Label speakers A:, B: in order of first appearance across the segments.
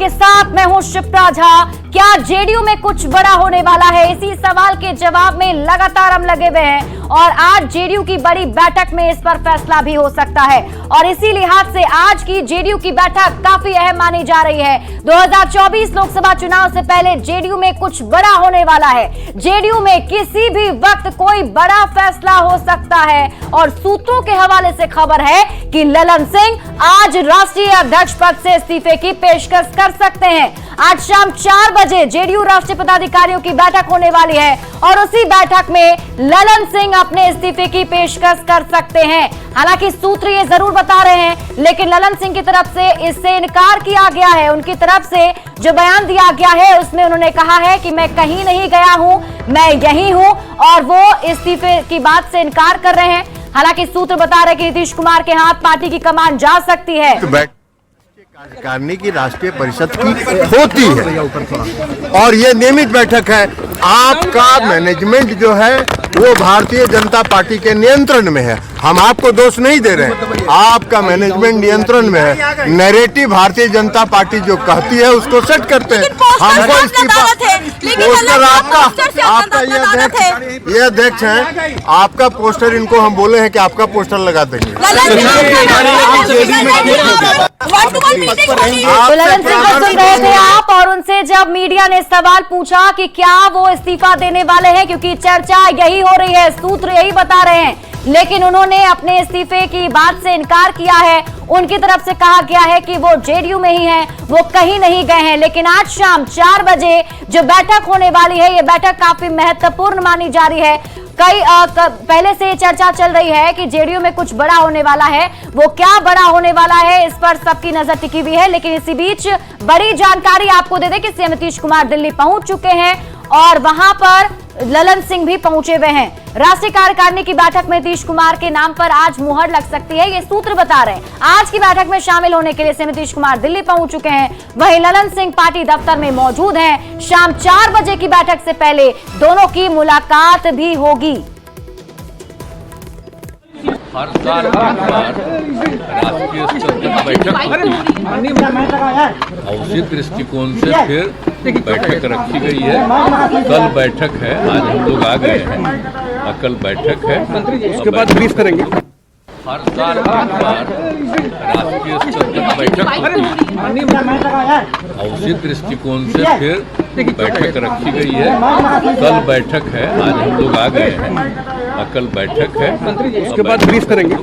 A: आपके साथ मैं हूं शिप्रा झा। क्या जेडीयू में कुछ बड़ा होने वाला है? इसी सवाल के जवाब में लगातार हम लगे हुए हैं और आज जेडीयू की बड़ी बैठक में इस पर फैसला भी हो सकता है और इसी लिहाज से आज की जेडीयू की बैठक काफी अहम मानी जा रही है। 2024 लोकसभा चुनाव से पहले जेडीयू में कुछ बड़ा होने वाला है। जेडीयू में किसी भी वक्त कोई बड़ा फैसला हो सकता है और सूत्रों के हवाले से खबर है कि ललन सिंह आज राष्ट्रीय अध्यक्ष पद से इस्तीफे की पेशकश कर सकते हैं। आज शाम 4 बजे जेडीयू राष्ट्रीय पदाधिकारियों की बैठक होने वाली है और उसी बैठक में ललन सिंह अपने इस्तीफे की पेशकश कर सकते हैं। हालांकि सूत्र ये जरूर बता रहे हैं, लेकिन ललन सिंह की तरफ से इससे इनकार किया गया है। उनकी तरफ से जो बयान दिया गया है उसमें उन्होंने कहा है कि मैं कहीं नहीं गया हूं, मैं यहीं हूं और वो इस्तीफे की बात से इनकार कर रहे हैं। हालांकि सूत्र बता रहे हैं कि नीतीश कुमार के हाथ पार्टी की कमान जा सकती है।
B: कार्यकारिणी की राष्ट्रीय परिषद की होती है और ये नियमित बैठक है। आपका मैनेजमेंट जो है वो भारतीय जनता पार्टी के नियंत्रण में है। हम आपको दोष नहीं दे रहे हैं, आपका मैनेजमेंट नियंत्रण में है। नैरेटिव भारतीय जनता पार्टी जो कहती है उसको सेट करते हैं। हमको इस्तीफा पोस्टर आपका ये अध्यक्ष है, आपका पोस्टर इनको हम बोले हैं कि आपका पोस्टर लगा देंगे।
A: ललन सिंह को सुन रहे थे आप और उनसे जब मीडिया ने सवाल पूछा कि क्या वो इस्तीफा देने वाले हैं, क्योंकि चर्चा यही हो रही है, सूत्र यही बता रहे हैं, लेकिन उन्होंने अपने इस्तीफे की बात से इनकार किया है। उनकी तरफ से कहा गया है कि वो जेडीयू में ही हैं, वो कहीं नहीं गए हैं। लेकिन आज शाम 4 बजे जो बैठक होने वाली है, ये बैठक काफी महत्वपूर्ण मानी जा रही है। पहले से चर्चा चल रही है कि जेडीयू में कुछ बड़ा होने वाला है। वो क्या बड़ा होने वाला है इस पर सबकी नजर टिकी हुई है। लेकिन इसी बीच बड़ी जानकारी आपको दे दें कि सीएम नीतीश कुमार दिल्ली पहुंच चुके हैं और वहां पर ललन सिंह भी पहुंचे हुए हैं। राष्ट्रीय कार्यकारिणी की बैठक में नीतीश कुमार के नाम पर आज मुहर लग सकती है, ये सूत्र बता रहे हैं। आज की बैठक में शामिल होने के लिए सीएम नीतीश कुमार दिल्ली पहुंच चुके हैं, वहीं ललन सिंह पार्टी दफ्तर में मौजूद हैं। शाम 4 बजे की बैठक से पहले दोनों की मुलाकात भी होगी।
C: हर साल राष्ट्रीय स्तर पर बैठक होती है और उसी दृष्टिकोण से फिर बैठक रखी गई है। कल बैठक है, आज हम लोग आ गए हैं और कल बैठक है, उसके बाद ब्रीफ करेंगे। हर साल राष्ट्रीय स्तर पर बैठक होती है और उसी दृष्टिकोण से फिर बैठक रखी गई है। कल बैठक है, आज हम लोग आ गए हैं और कल बैठक है, उसके बाद ब्रीफ करेंगे।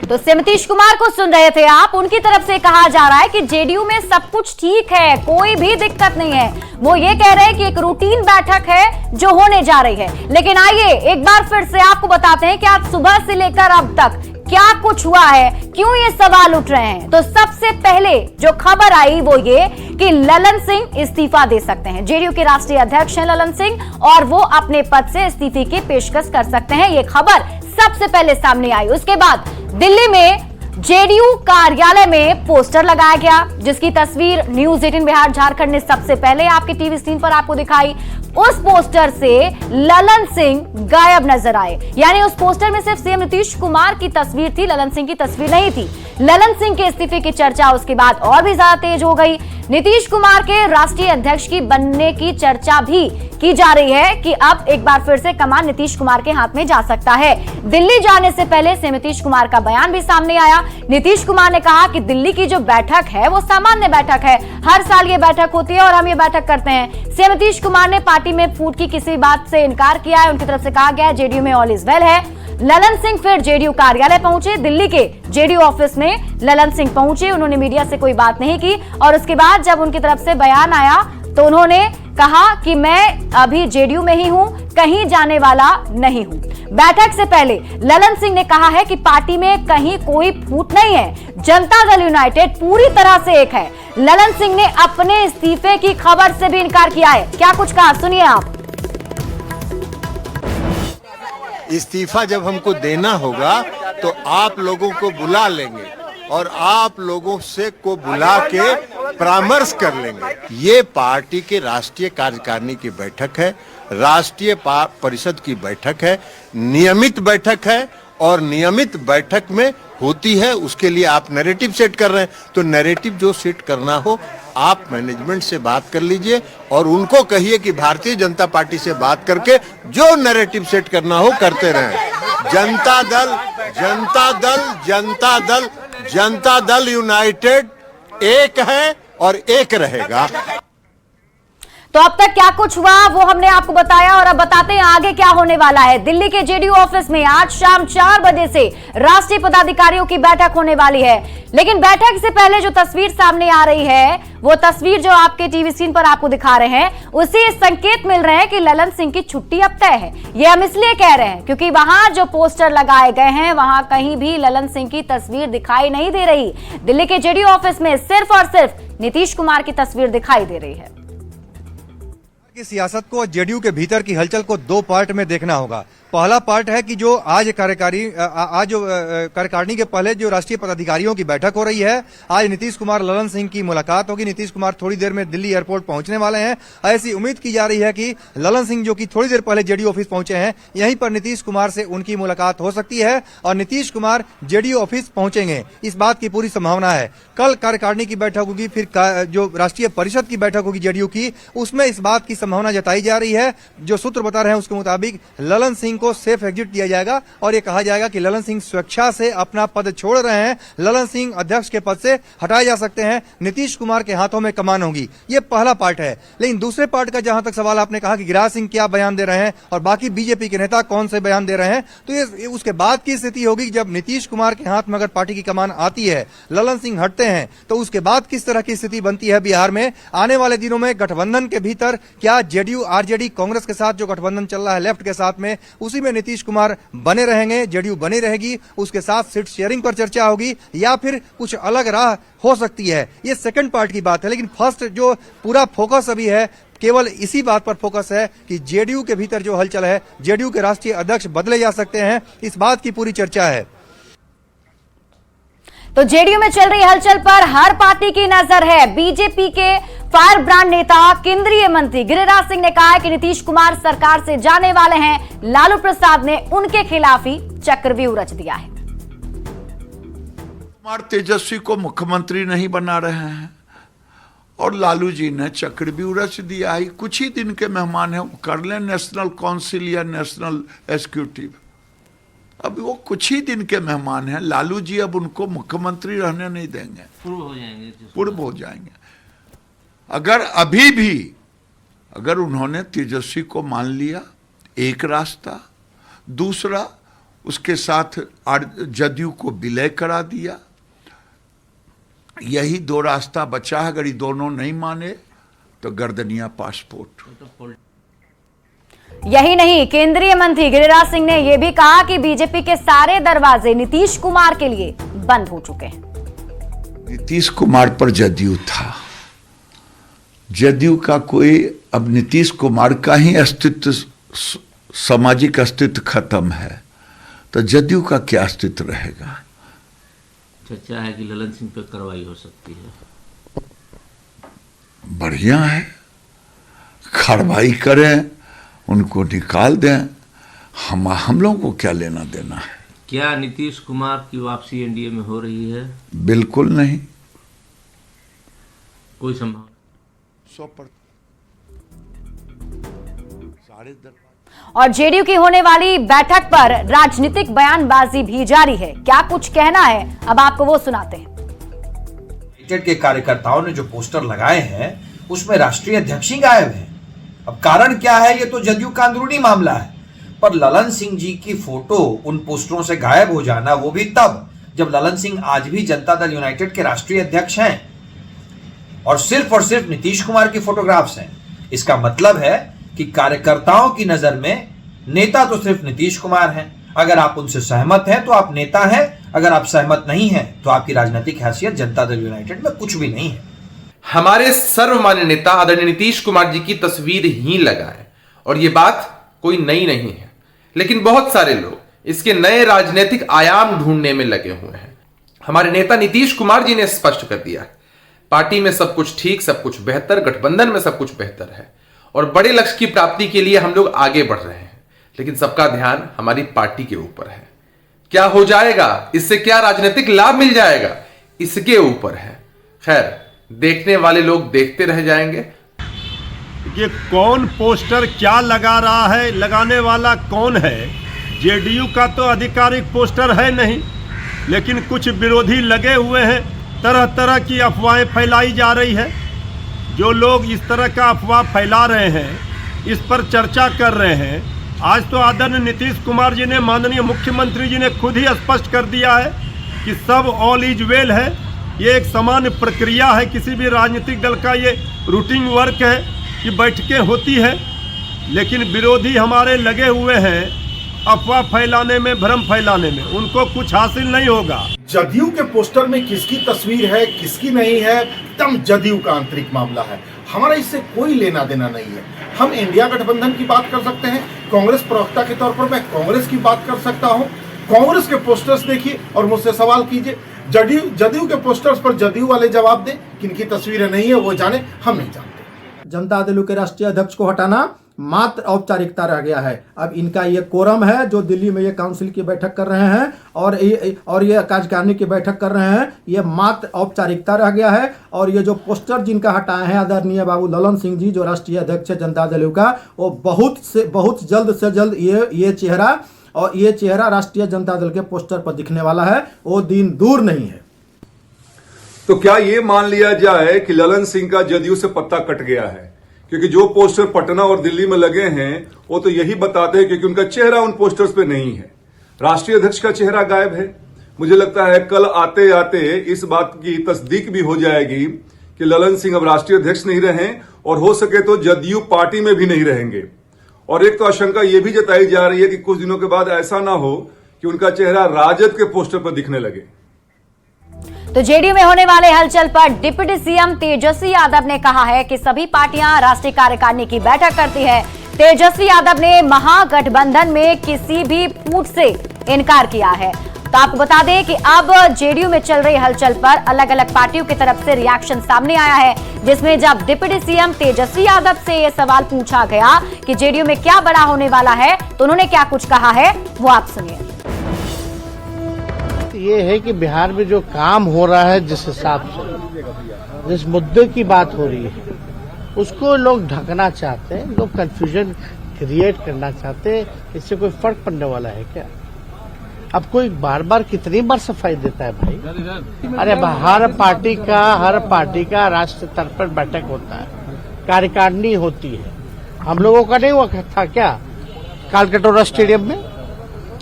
A: तो सीएम नीतीश कुमार को सुन रहे थे आप। उनकी तरफ से कहा जा रहा है कि जेडीयू में सब कुछ ठीक है, कोई भी दिक्कत नहीं है। वो ये कह रहे हैं कि एक रूटीन बैठक है जो होने जा रही है। लेकिन आइए एक बार फिर से आपको बताते हैं कि आज सुबह से लेकर अब तक क्या कुछ हुआ है, क्यों ये सवाल उठ रहे हैं। तो सबसे पहले जो खबर आई वो ये कि ललन सिंह इस्तीफा दे सकते हैं। जेडीयू के राष्ट्रीय अध्यक्ष हैं ललन सिंह और वो अपने पद से इस्तीफे की पेशकश कर सकते हैं। ये खबर सबसे पहले सामने आई। उसके बाद दिल्ली में जेडीयू कार्यालय में पोस्टर लगाया गया, जिसकी तस्वीर न्यूज 18 बिहार झारखंड ने सबसे पहले आपके टीवी स्क्रीन पर आपको दिखाई। उस पोस्टर से ललन सिंह गायब नजर आए, यानी उस पोस्टर में सिर्फ सीएम नीतीश कुमार की तस्वीर थी, ललन सिंह की तस्वीर नहीं थी। ललन सिंह के इस्तीफे की चर्चा उसके बाद और भी ज्यादा तेज हो गई। नीतीश कुमार के राष्ट्रीय अध्यक्ष की बनने की चर्चा भी की जा रही है कि अब एक बार फिर से कमान नीतीश कुमार के हाथ में जा सकता है। दिल्ली जाने से पहले सीएम नीतीश कुमार का बयान भी सामने आया। नीतीश कुमार ने कहा कि दिल्ली की जो बैठक है वो सामान्य बैठक है, हर साल ये बैठक होती है और हम ये बैठक करते हैं। सीएम नीतीश कुमार ने पार्टी में फूट की किसी बात से इनकार किया है। उनकी तरफ से कहा गया है जेडीयू में ऑल इज वेल है। ललन सिंह फिर जेडीयू कार्यालय पहुंचे, दिल्ली के जेडीयू ऑफिस में ललन सिंह पहुंचे। उन्होंने मीडिया से कोई बात नहीं की और उसके बाद जब उनकी तरफ से बयान आया तो उन्होंने कहा कि मैं अभी जेडीयू में ही हूं, कहीं जाने वाला नहीं हूं। बैठक से पहले ललन सिंह ने कहा है कि पार्टी में कहीं कोई फूट नहीं है, जनता दल यूनाइटेड पूरी तरह से एक है। ललन सिंह ने अपने इस्तीफे की खबर से भी इनकार किया है। क्या कुछ कहा, सुनिए आप।
B: इस्तीफा जब हमको देना होगा तो आप लोगों को बुला लेंगे और आप लोगों से को बुला के परामर्श कर लेंगे। ये पार्टी के राष्ट्रीय कार्यकारिणी की बैठक है, राष्ट्रीय परिषद की बैठक है, नियमित बैठक है और नियमित बैठक में होती है। उसके लिए आप नैरेटिव सेट कर रहे हैं, तो नैरेटिव जो सेट करना हो आप मैनेजमेंट से बात कर लीजिए और उनको कहिए कि भारतीय जनता पार्टी से बात करके जो नैरेटिव सेट करना हो करते रहें। जनता दल जनता दल जनता दल जनता दल यूनाइटेड एक है और एक रहेगा।
A: तो अब तक क्या कुछ हुआ वो हमने आपको बताया और अब बताते हैं आगे क्या होने वाला है। दिल्ली के जेडीयू ऑफिस में आज शाम 4 बजे से राष्ट्रीय पदाधिकारियों की बैठक होने वाली है। लेकिन बैठक से पहले जो तस्वीर सामने आ रही है, वो तस्वीर जो आपके टीवी स्क्रीन पर आपको दिखा रहे हैं, उससे संकेत मिल रहे हैं कि ललन सिंह की छुट्टी अब तय है। ये हम इसलिए कह रहे हैं क्योंकि वहां जो पोस्टर लगाए गए हैं वहां कहीं भी ललन सिंह की तस्वीर दिखाई नहीं दे रही। दिल्ली के जेडीयू ऑफिस में सिर्फ और सिर्फ नीतीश कुमार की तस्वीर दिखाई दे रही है।
D: की सियासत को जेडीयू के भीतर की हलचल को 2 पार्ट में देखना होगा। पहला पार्ट है कि जो आज कार्यकारिणी के पहले जो राष्ट्रीय पदाधिकारियों की बैठक हो रही है, आज नीतीश कुमार ललन सिंह की मुलाकात होगी। नीतीश कुमार थोड़ी देर में दिल्ली एयरपोर्ट पहुंचने वाले हैं। ऐसी उम्मीद की जा रही है कि ललन सिंह जो कि थोड़ी देर पहले जेडीयू ऑफिस पहुंचे हैं, यहीं पर नीतीश कुमार से उनकी मुलाकात हो सकती है और नीतीश कुमार जेडीयू ऑफिस पहुंचेंगे, इस बात की पूरी संभावना है। कल कार्यकारिणी की बैठक होगी, फिर जो राष्ट्रीय परिषद की बैठक होगी जेडीयू की, उसमें इस बात की संभावना जताई जा रही है। जो सूत्र बता रहे हैं उसके मुताबिक ललन सिंह को सेफ एग्जिट दिया जाएगा और ये कहा जाएगा कि ललन सिंह स्वेच्छा से अपना पद छोड़ रहे हैं। ललन सिंह अध्यक्ष के पद से हटाए जा सकते हैं, नीतीश कुमार के हाथों में कमान होगी। ये पहला पार्ट है। लेकिन दूसरे पार्ट का जहां तक सवाल आपने कहा कि गिरिराज सिंह क्या बयान दे रहे हैं और बाकी बीजेपी के नेता कौन से बयान दे रहे हैं, तो ये उसके बाद की स्थिति होगी जब नीतीश कुमार के हाथ में अगर पार्टी की कमान आती है, ललन सिंह हटते हैं, तो उसके बाद किस तरह की स्थिति बनती है बिहार में। आने वाले दिनों में गठबंधन के भीतर क्या जेडीयू आरजेडी कांग्रेस के साथ जो गठबंधन चल रहा है लेफ्ट के साथ में, उसी में नीतीश कुमार बने रहेंगे, जेडीयू बनी रहेगी, उसके साथ सीट शेयरिंग पर चर्चा होगी या फिर कुछ अलग राह हो सकती है। ये सेकंड पार्ट की बात है। लेकिन फर्स्ट जो पूरा फोकस अभी है, केवल इसी बात पर फोकस है कि जेडीयू के भीतर जो हलचल है, जेडीयू के राष्ट्रीय अध्यक्ष बदले जा सकते हैं, इस बात की पूरी चर्चा है।
A: तो जेडीयू में चल रही हलचल पर हर पार्टी की नजर है। बीजेपी के फायर ब्रांड नेता केंद्रीय मंत्री गिरिराज सिंह ने कहा है कि नीतीश कुमार सरकार से जाने वाले हैं। लालू प्रसाद ने उनके खिलाफ ही चक्रव्यूह रच दिया है।
E: कुमार तेजस्वी को मुख्यमंत्री नहीं बना रहे हैं और लालू जी ने चक्रव्यूह रच दिया है। कुछ ही दिन के मेहमान हैं, कर लें नेशनल काउंसिल या नेशनल एग्जीक्यूटिव। अब वो कुछ ही दिन के मेहमान हैं। लालू जी अब उनको मुख्यमंत्री रहने नहीं देंगे, पूर्व हो जाएंगे। अगर अभी भी अगर उन्होंने तेजस्वी को मान लिया, एक रास्ता, दूसरा उसके साथ जदयू को विलय करा दिया, यही 2 रास्ता बचा है। अगर ये दोनों नहीं माने तो गर्दनिया पासपोर्ट।
A: यही नहीं, केंद्रीय मंत्री गिरिराज सिंह ने यह भी कहा कि बीजेपी के सारे दरवाजे नीतीश कुमार के लिए बंद हो चुके हैं।
E: नीतीश कुमार पर जदयू था, जदयू का कोई, अब नीतीश कुमार का ही अस्तित्व, सामाजिक अस्तित्व खत्म है, तो जदयू का क्या अस्तित्व रहेगा।
F: चर्चा है कि ललन सिंह पर कार्रवाई हो सकती है।
E: बढ़िया है, कार्रवाई करें, उनको निकाल दें, हम लोगों को क्या लेना देना है।
F: क्या नीतीश कुमार की वापसी एनडीए में हो रही है?
E: बिल्कुल नहीं।
F: कोई संभावना?
E: 100%।
A: और जेडीयू की होने वाली बैठक पर राजनीतिक बयानबाजी भी जारी है। क्या कुछ कहना है, अब आपको वो सुनाते हैं।
G: यूनाइटेड के कार्यकर्ताओं ने जो पोस्टर लगाए हैं उसमें राष्ट्रीय अध्यक्ष ही गायब है। अब कारण क्या है, ये तो जदयू का अंदरूनी मामला है, पर ललन सिंह जी की फोटो उन पोस्टरों से गायब हो जाना, वो भी तब जब ललन सिंह आज भी जनता दल यूनाइटेड के राष्ट्रीय अध्यक्ष हैं और सिर्फ नीतीश कुमार की फोटोग्राफ्स हैं। इसका मतलब है कि कार्यकर्ताओं की नजर में नेता तो सिर्फ नीतीश कुमार हैं। अगर आप उनसे सहमत हैं तो आप नेता हैं, अगर आप सहमत नहीं हैं तो आपकी राजनीतिक हैसियत जनता दल यूनाइटेड में कुछ भी नहीं है।
H: हमारे सर्वमान्य नेता आदरणीय नीतीश कुमार जी की तस्वीर ही लगाए, और यह बात कोई नई नहीं है, लेकिन बहुत सारे लोग इसके नए राजनीतिक आयाम ढूंढने में लगे हुए हैं। हमारे नेता नीतीश कुमार जी ने स्पष्ट कर दिया, पार्टी में सब कुछ ठीक, सब कुछ बेहतर, गठबंधन में सब कुछ बेहतर है और बड़े लक्ष्य की प्राप्ति के लिए हम लोग आगे बढ़ रहे हैं, लेकिन सबका ध्यान हमारी पार्टी के ऊपर है। क्या हो जाएगा, इससे क्या राजनीतिक लाभ मिल जाएगा, इसके ऊपर है। खैर, देखने वाले लोग देखते रह जाएंगे।
B: ये कौन पोस्टर क्या लगा रहा है, लगाने वाला कौन है? जेडीयू का तो आधिकारिक पोस्टर है नहीं, लेकिन कुछ विरोधी लगे हुए हैं। तरह तरह की अफवाहें फैलाई जा रही है। जो लोग इस तरह का अफवाह फैला रहे हैं, इस पर चर्चा कर रहे हैं। आज तो आदरणीय नीतीश कुमार जी ने, माननीय मुख्यमंत्री जी ने खुद ही स्पष्ट कर दिया है कि सब ऑल इज वेल है। ये एक सामान्य प्रक्रिया है, किसी भी राजनीतिक दल का ये रूटीन वर्क है कि बैठकें होती है। लेकिन विरोधी हमारे लगे हुए हैं अफवाह फैलाने में, भ्रम फैलाने में। उनको कुछ हासिल नहीं होगा।
I: जदयू के पोस्टर में किसकी तस्वीर है, किसकी नहीं है, एकदम जदयू का आंतरिक मामला है। हमारा इससे कोई लेना देना नहीं है। हम इंडिया गठबंधन की बात कर सकते हैं। कांग्रेस प्रवक्ता के तौर पर मैं कांग्रेस की बात कर सकता हूं। कांग्रेस के पोस्टर्स देखिए और मुझसे सवाल कीजिए। जदयू के पोस्टर्स पर जदयू वाले जवाब दें। किनकी तस्वीरें नहीं है वो जाने, हम नहीं जानते।
J: जनता दल के राष्ट्रीय अध्यक्ष को हटाना मात्र औपचारिकता रह गया है। अब इनका ये कोरम है जो दिल्ली में ये काउंसिल की बैठक कर रहे हैं और ये कार्यकारिणी की बैठक कर रहे हैं, ये मात्र औपचारिकता रह गया है। और ये जो पोस्टर जिनका हटाए हैं आदरणीय बाबू ललन सिंह जी, जो राष्ट्रीय अध्यक्ष है जनता दल का, वो बहुत जल्द से जल्द ये चेहरा राष्ट्रीय जनता दल के पोस्टर पर दिखने वाला है। वो दिन दूर नहीं है।
K: तो क्या ये मान लिया जाए कि ललन सिंह का जदयू से पत्ता कट गया है? क्योंकि जो पोस्टर पटना और दिल्ली में लगे हैं वो तो यही बताते हैं, क्योंकि उनका चेहरा उन पोस्टर्स पे नहीं है। राष्ट्रीय अध्यक्ष का चेहरा गायब है। मुझे लगता है कल आते आते इस बात की तस्दीक भी हो जाएगी कि ललन सिंह अब राष्ट्रीय अध्यक्ष नहीं रहे और हो सके तो जदयू पार्टी में भी नहीं रहेंगे। और एक तो आशंका यह भी जताई जा रही है कि कुछ दिनों के बाद ऐसा ना हो कि उनका चेहरा राजद के पोस्टर पर दिखने लगे।
A: तो जेडीयू में होने वाले हलचल पर डिप्टी सीएम तेजस्वी यादव ने कहा है कि सभी पार्टियां राष्ट्रीय कार्यकारिणी की बैठक करती है। तेजस्वी यादव ने महागठबंधन में किसी भी फूट से इनकार किया है। तो आपको बता दें कि अब जेडीयू में चल रही हलचल पर अलग अलग पार्टियों की तरफ से रिएक्शन सामने आया है, जिसमें जब डिप्टी सीएम तेजस्वी यादव से यह सवाल पूछा गया कि जेडीयू में क्या बड़ा होने वाला है, तो उन्होंने क्या कुछ कहा है वो आप सुनिए।
L: ये है कि बिहार में जो काम हो रहा है, जिस हिसाब से जिस मुद्दे की बात हो रही है, उसको लोग ढकना चाहते हैं, लोग कंफ्यूजन क्रिएट करना चाहते हैं। इससे कोई फर्क पड़ने वाला है क्या? अब कोई बार बार कितनी बार सफाई देता है भाई? अरे हर पार्टी का राष्ट्रीय स्तर पर बैठक होता है, कार्यकारिणी होती है। हम लोगों का नहीं हुआ था क्या? कालकटोरा स्टेडियम में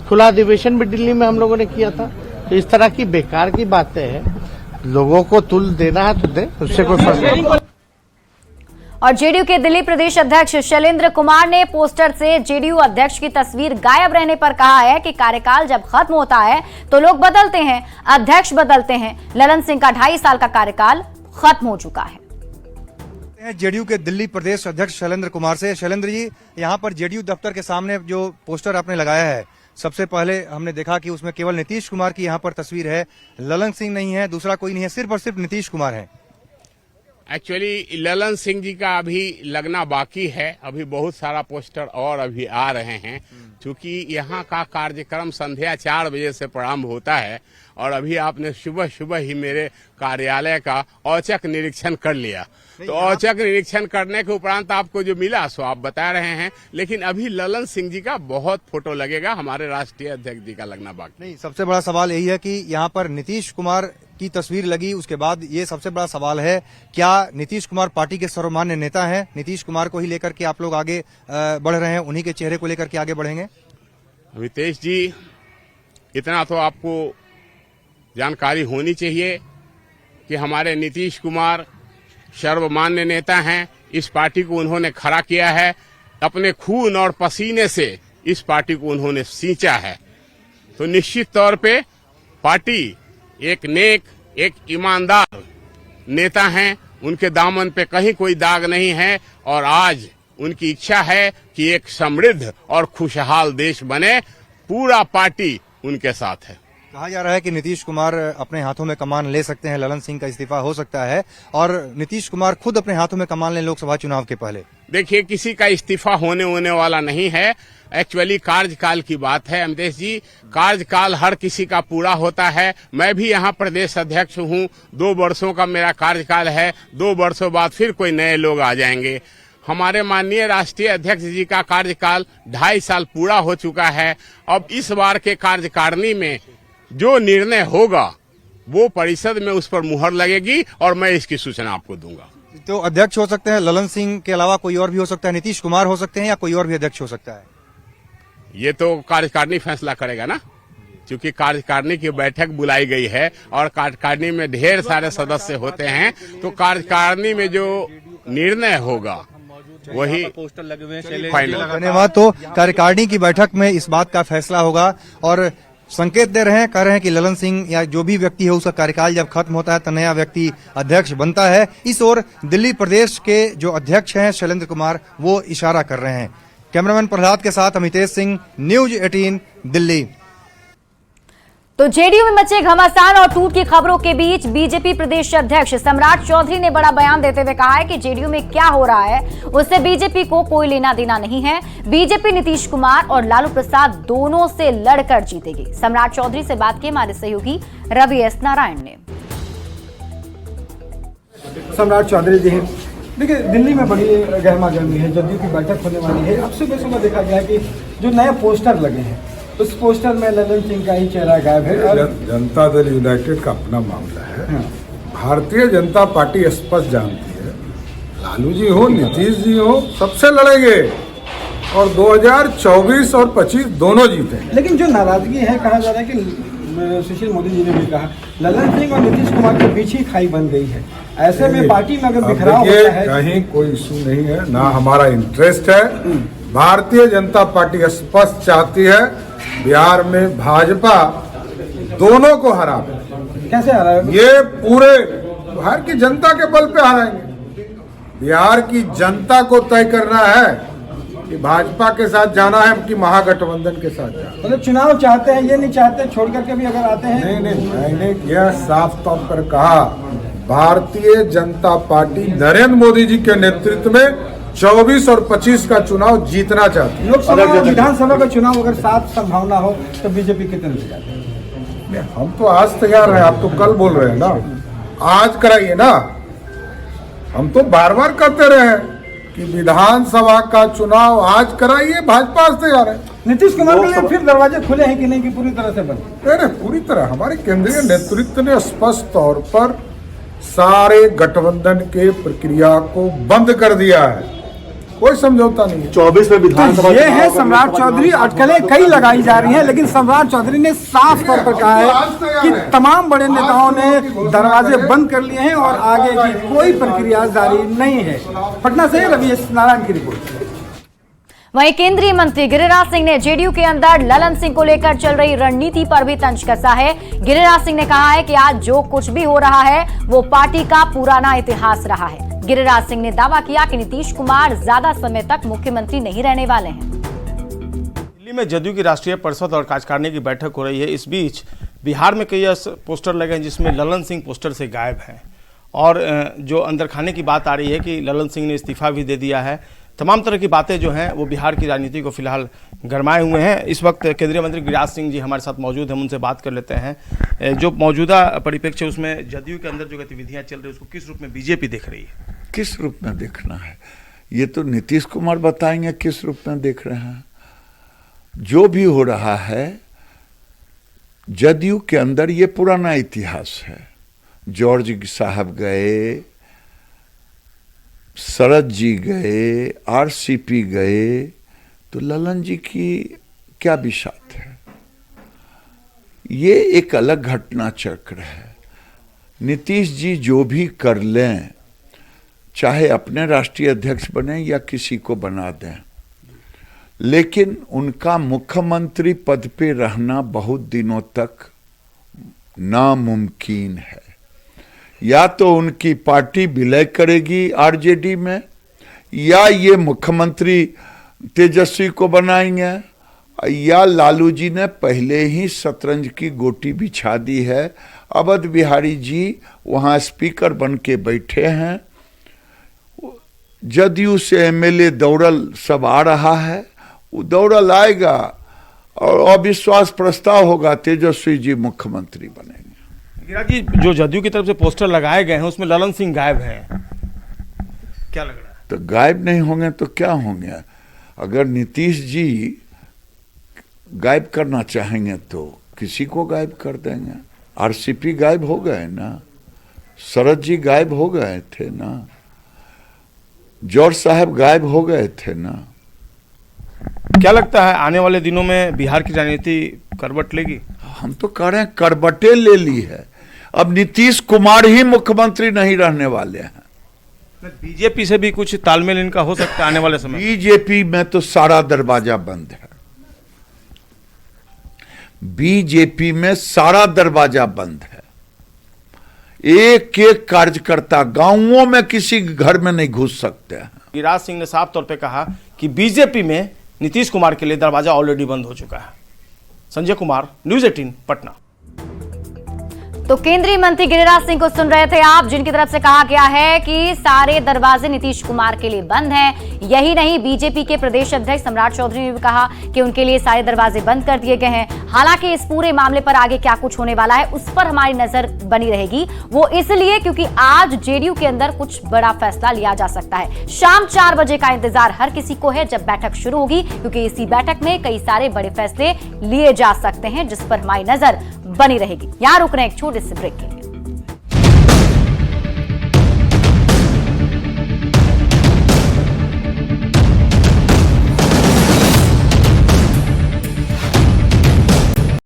L: खुला अधिवेशन भी दिल्ली में हम लोगों ने किया था। तो इस तरह की बेकार की बातें हैं, लोगों को तुल देना है तो दे, उससे कोई फर्क नहीं।
A: और जेडीयू के दिल्ली प्रदेश अध्यक्ष शैलेंद्र कुमार ने पोस्टर से जेडीयू अध्यक्ष की तस्वीर गायब रहने पर कहा है कि कार्यकाल जब खत्म होता है तो लोग बदलते हैं, अध्यक्ष बदलते हैं। ललन सिंह का 2.5 साल का कार्यकाल खत्म हो चुका है।
D: जेडीयू के दिल्ली प्रदेश अध्यक्ष शैलेंद्र कुमार से। शैलेंद्र जी, यहाँ पर जेडीयू दफ्तर के सामने जो पोस्टर आपने लगाया है, सबसे पहले हमने देखा कि उसमें केवल नीतीश कुमार की यहाँ पर तस्वीर है, ललन सिंह नहीं है, दूसरा कोई नहीं है, सिर्फ और सिर्फ नीतीश कुमार है।
M: एक्चुअली ललन सिंह जी का अभी लगना बाकी है। अभी बहुत सारा पोस्टर और अभी आ रहे हैं, क्योंकि यहाँ का कार्यक्रम संध्या 4 बजे से प्रारंभ होता है। और अभी आपने सुबह सुबह ही मेरे कार्यालय का औचक निरीक्षण कर लिया। तो औचक निरीक्षण करने के उपरांत आपको जो मिला सो आप बता रहे हैं, लेकिन अभी ललन सिंह जी का बहुत फोटो लगेगा, हमारे राष्ट्रीय अध्यक्ष जी का लगना बाकी
D: नहीं। सबसे बड़ा सवाल यही है कि यहाँ पर नीतीश कुमार की तस्वीर लगी, उसके बाद ये सबसे बड़ा सवाल है, क्या नीतीश कुमार पार्टी के सर्वमान्य नेता हैं? नीतीश कुमार को ही लेकर के आप लोग आगे बढ़ रहे हैं, उन्हीं के चेहरे को लेकर के आगे बढ़ेंगे?
M: अमितेश जी, इतना तो आपको जानकारी होनी चाहिए कि हमारे नीतीश कुमार सर्वमान्य नेता हैं। इस पार्टी को उन्होंने खड़ा किया है, अपने खून और पसीने से इस पार्टी को उन्होंने सींचा है। तो निश्चित तौर पे पार्टी एक नेक, एक ईमानदार नेता हैं, उनके दामन पे कहीं कोई दाग नहीं है। और आज उनकी इच्छा है कि एक समृद्ध और खुशहाल देश बने। पूरा पार्टी उनके साथ है।
D: कहा जा रहा है कि नीतीश कुमार अपने हाथों में कमान ले सकते हैं, ललन सिंह का इस्तीफा हो सकता है और नीतीश कुमार खुद अपने हाथों में कमान लें लोकसभा चुनाव के पहले।
M: देखिए किसी का इस्तीफा होने वाला नहीं है। एक्चुअली कार्यकाल की बात है अमरीश जी, कार्यकाल हर किसी का पूरा होता है। मैं भी यहाँ प्रदेश अध्यक्ष हूँ, 2 वर्षों का मेरा कार्यकाल है, 2 वर्षों बाद फिर कोई नए लोग आ जाएंगे। हमारे माननीय राष्ट्रीय अध्यक्ष जी का कार्यकाल 2.5 साल पूरा हो चुका है। अब इस बार के कार्यकारिणी में जो निर्णय होगा वो परिषद में उस पर मुहर लगेगी और मैं इसकी सूचना आपको दूंगा।
D: तो अध्यक्ष हो सकते हैं ललन सिंह के अलावा कोई और भी हो सकता है, नीतीश कुमार हो सकते हैं या कोई और भी अध्यक्ष हो सकता है? ये
M: तो कार्यकारिणी फैसला करेगा ना, क्योंकि कार्यकारिणी की बैठक बुलाई गई है और कार्यकारिणी में ढेर सारे सदस्य होते हैं, तो कार्यकारिणी में जो निर्णय होगा वही पोस्टर लगे हुए फाइनल।
D: धन्यवाद। तो कार्यकारिणी की बैठक में इस बात का फैसला होगा और संकेत दे रहे हैं, कह रहे हैं कि ललन सिंह या जो भी व्यक्ति है उसका कार्यकाल जब खत्म होता है तो नया व्यक्ति अध्यक्ष बनता है। इस ओर दिल्ली प्रदेश के जो अध्यक्ष हैं शैलेंद्र कुमार वो इशारा कर रहे हैं। कैमरामैन प्रहलाद के साथ अमितेश सिंह, न्यूज 18 दिल्ली।
A: तो जेडीयू में मचे घमासान और टूट की खबरों के बीच बीजेपी प्रदेश अध्यक्ष सम्राट चौधरी ने बड़ा बयान देते हुए कहा है कि जेडीयू में क्या हो रहा है उससे बीजेपी को कोई लेना देना नहीं है। बीजेपी नीतीश कुमार और लालू प्रसाद दोनों से लड़कर जीतेगी। सम्राट चौधरी से बात की हमारे सहयोगी रवि एस नारायण ने।
N: सम्राट चौधरी जी, देखिए दिल्ली में बड़ी गहमा गहमी है, जदयू की बैठक होने वाली है। अब सुबह देखा गया कि जो नए पोस्टर लगे हैं उस पोस्टर में ललन सिंह का ही चेहरा गायब है। और
O: जनता दल यूनाइटेड का अपना मामला है। भारतीय जनता पार्टी स्पष्ट जानती है, लालू जी हो नीतीश जी हो सबसे लड़ेंगे और 2024 और 25 दोनों जीते।
N: लेकिन जो नाराजगी है, कहा जा रहा है कि सुशील मोदी जी ने भी कहा ललन सिंह और नीतीश कुमार के बीच ही खाई बन गई है। ऐसे में पार्टी में अगर बिखराव होता है,
O: कहीं कोई इशू नहीं है, ना हमारा इंटरेस्ट है। भारतीय जनता पार्टी स्पष्ट चाहती है बिहार में भाजपा दोनों को हराए।
N: कैसे हराए?
O: ये पूरे बिहार की जनता के बल पे हराएंगे। बिहार की जनता को तय करना है कि भाजपा के साथ जाना है कि महागठबंधन के साथ जाना।
N: मतलब चुनाव चाहते हैं, ये नहीं चाहते छोड़ करके भी अगर आते हैं।
O: नहीं, मैंने यह साफ तौर पर कहा, भारतीय जनता पार्टी नरेंद्र मोदी जी के नेतृत्व में 24 और 25 का चुनाव जीतना चाहती है।
N: लोकसभा और विधानसभा का चुनाव अगर साथ संभावना हो तो बीजेपी कितने तैयार है?
O: हम तो आज तैयार हैं, आप तो कल बोल रहे हैं ना, आज कराइए ना। हम तो बार बार कहते रहे हैं कि विधानसभा का चुनाव आज कराइए, भाजपा आज तैयार है।
N: नीतीश कुमार के लिए फिर दरवाजे खुले हैं कि नहीं, कि पूरी तरह से बंद?
O: नहीं, पूरी तरह। हमारे केंद्रीय नेतृत्व ने स्पष्ट तौर पर सारे गठबंधन के प्रक्रिया को बंद कर दिया है, कोई समझौता नहीं है।
N: 24 में विधानसभा ये है सम्राट चौधरी। अटकलें कई लगाई जा रही हैं, लेकिन सम्राट चौधरी ने साफ तौर पर कहा है कि तमाम बड़े नेताओं ने दरवाजे बंद कर लिए हैं और आगे की कोई प्रक्रिया जारी नहीं है। पटना से रवि एस नारायण की रिपोर्ट।
A: वहीं केंद्रीय मंत्री गिरिराज सिंह ने जेडीयू के अंदर ललन सिंह को लेकर चल रही रणनीति पर भी तंज कसा है। गिरिराज सिंह ने कहा है कि आज जो कुछ भी हो रहा है वो पार्टी का पुराना इतिहास रहा है। गिरिराज सिंह ने दावा किया कि नीतीश कुमार ज्यादा समय तक मुख्यमंत्री नहीं रहने वाले हैं।
P: दिल्ली में जदयू की राष्ट्रीय परिषद और कार्यकारिणी की बैठक हो रही है। इस बीच बिहार में कई पोस्टर लगे हैं जिसमें ललन सिंह पोस्टर से गायब हैं और जो अंदर खाने की बात आ रही है कि ललन सिंह ने इस्तीफा भी दे दिया है। तमाम तरह की बातें जो हैं वो बिहार की राजनीति को फिलहाल गरमाए हुए हैं। इस वक्त केंद्रीय मंत्री गिरिराज सिंह जी हमारे साथ मौजूद हैं, उनसे बात कर लेते हैं। जो मौजूदा परिप्रेक्ष्य उसमें जदयू के अंदर जो गतिविधियां चल रही है उसको किस रूप में बीजेपी देख रही है?
E: किस रूप में देखना है ये तो नीतीश कुमार बताएंगे किस रूप में देख रहे हैं। जो भी हो रहा है जदयू के अंदर ये पुराना इतिहास है। जॉर्ज साहब गए, शरद जी गए, आरसीपी गए, तो ललन जी की क्या विषाद है। ये एक अलग घटना चक्र है। नीतीश जी जो भी कर लें, चाहे अपने राष्ट्रीय अध्यक्ष बने या किसी को बना दें, लेकिन उनका मुख्यमंत्री पद पे रहना बहुत दिनों तक नामुमकिन है। या तो उनकी पार्टी विलय करेगी आरजेडी में, या ये मुख्यमंत्री तेजस्वी को बनाएंगे, या लालू जी ने पहले ही शतरंज की गोटी बिछा दी है। अवध बिहारी जी वहाँ स्पीकर बन के बैठे हैं। जदयू से एमएलए दौड़ल सब आ रहा है, वो दौड़ल आएगा और अविश्वास प्रस्ताव होगा, तेजस्वी जी मुख्यमंत्री बनेंगे।
P: गिरिराज जी, जो जदयू की तरफ से पोस्टर लगाए गए हैं उसमें ललन सिंह गायब हैं, क्या लग रहा है?
E: तो गायब नहीं होंगे तो क्या होंगे? अगर नीतीश जी गायब करना चाहेंगे तो किसी को गायब कर देंगे। आरसीपी गायब हो गए ना, शरद जी गायब हो गए थे ना, जॉर्ज साहब गायब हो गए थे ना।
P: क्या लगता है आने वाले दिनों में बिहार की राजनीति करवट लेगी?
E: हम तो कह रहे हैं करवटे ले ली है, अब नीतीश कुमार ही मुख्यमंत्री नहीं रहने वाले हैं।
P: बीजेपी से भी कुछ तालमेल इनका हो सकता है आने वाले समय?
E: बीजेपी में तो सारा दरवाजा बंद है, बीजेपी में सारा दरवाजा बंद है। एक एक कार्यकर्ता गांवों में किसी घर में नहीं घुस सकते हैं।
P: गिरिराज सिंह ने साफ तौर पे कहा कि बीजेपी में नीतीश कुमार के लिए दरवाजा ऑलरेडी बंद हो चुका है। संजय कुमार, न्यूज़ 18 पटना।
A: तो केंद्रीय मंत्री गिरिराज सिंह को सुन रहे थे आप, जिनकी तरफ से कहा गया है कि सारे दरवाजे नीतीश कुमार के लिए बंद हैं। यही नहीं, बीजेपी के प्रदेश अध्यक्ष सम्राट चौधरी ने भी कहा कि उनके लिए सारे दरवाजे बंद कर दिए गए हैं। हालांकि इस पूरे मामले पर आगे क्या कुछ होने वाला है उस पर हमारी नजर बनी रहेगी। वो इसलिए क्योंकि आज जेडीयू के अंदर कुछ बड़ा फैसला लिया जा सकता है। शाम 4 बजे का इंतजार हर किसी को है जब बैठक शुरू होगी, क्योंकि इसी बैठक में कई सारे बड़े फैसले लिए जा सकते हैं जिस पर हमारी नजर बनी रहेगी। यहां रुक रहे हैं एक छोटे से ब्रेक के लिए।